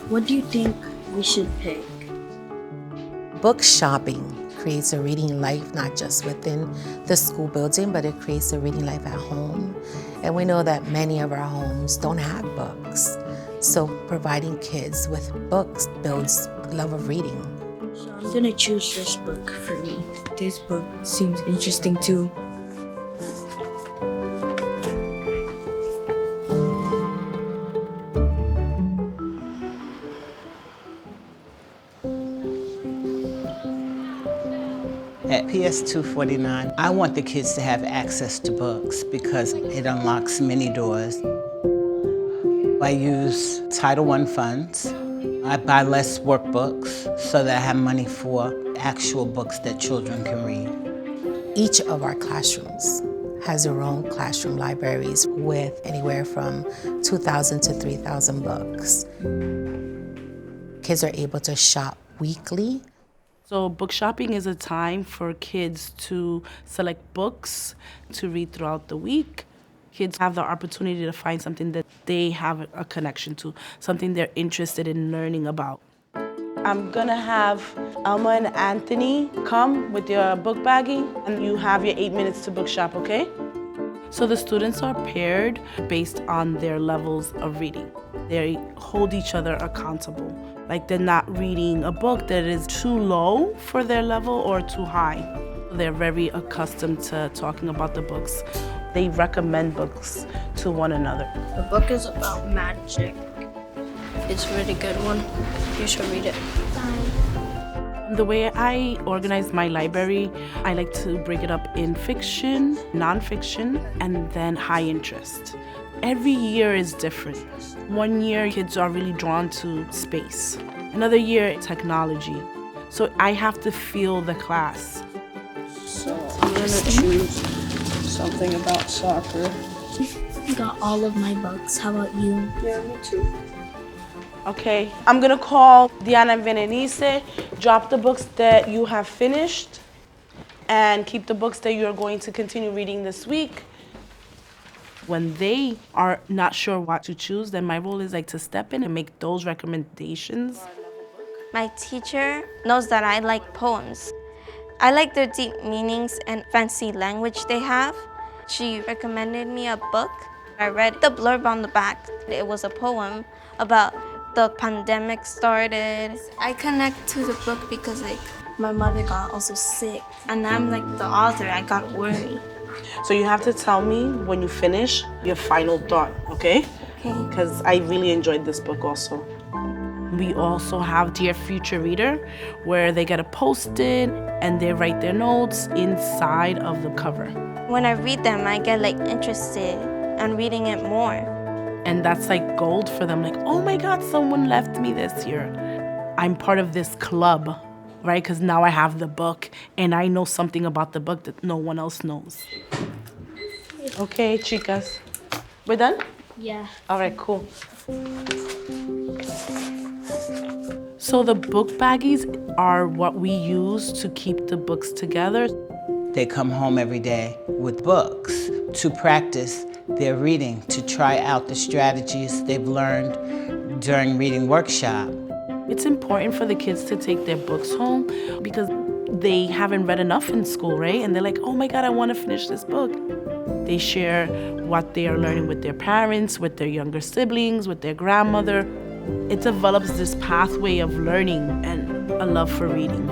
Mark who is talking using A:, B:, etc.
A: What do you think we should pick?
B: Book shopping creates a reading life, not just within the school building, but it creates a reading life at home. And we know that many of our homes don't have books. So providing kids with books builds love of reading.
A: So I'm gonna choose this book for me.
C: This book seems interesting too.
D: At PS 249, I want the kids to have access to books because it unlocks many doors. I use Title I funds. I buy less workbooks so that I have money for actual books that children can read.
B: Each of our classrooms has their own classroom libraries with anywhere from 2,000 to 3,000 books. Kids are able to shop weekly.
E: So book shopping is a time for kids to select books to read throughout the week. Kids have the opportunity to find something that they have a connection to, something they're interested in learning about. I'm gonna have Elma and Anthony come with your book baggie, and you have your 8 minutes to book shop, okay? So the students are paired based on their levels of reading. They hold each other accountable. Like they're not reading a book that is too low for their level or too high. They're very accustomed to talking about the books. They recommend books to one another.
A: The book is about magic. It's a really good one. You should read it.
E: The way I organize my library, I like to break it up in fiction, nonfiction, and then high interest. Every year is different. One year, kids are really drawn to space. Another year, technology. So I have to feel the class.
A: So I'm gonna choose something about soccer.
F: I got all of my books. How about you?
A: Yeah, me too.
E: Okay, I'm gonna call Diana and Berenice, drop the books that you have finished, and keep the books that you're going to continue reading this week. When they are not sure what to choose, then my role is like to step in and make those recommendations.
G: My teacher knows that I like poems. I like their deep meanings and fancy language they have. She recommended me a book. I read the blurb on the back. It was a poem about the pandemic started.
F: I connect to the book because my mother got also sick, and I'm like the author. I got worried.
E: So you have to tell me when you finish your final thought, okay?
F: Okay.
E: Because I really enjoyed this book also. We also have Dear Future Reader, where they get a Post-it and they write their notes inside of the cover.
G: When I read them, I get interested in reading it more.
E: And that's like gold for them. Like, oh my God, someone left me this year. I'm part of this club, right? Because now I have the book and I know something about the book that no one else knows. Okay, chicas. We're done?
F: Yeah.
E: All right, cool. So the book baggies are what we use to keep the books together.
D: They come home every day with books to practice their reading, to try out the strategies they've learned during reading workshop.
E: It's important for the kids to take their books home because they haven't read enough in school, right? And they're like, oh my God, I want to finish this book. They share what they are learning with their parents, with their younger siblings, with their grandmother. It develops this pathway of learning and a love for reading.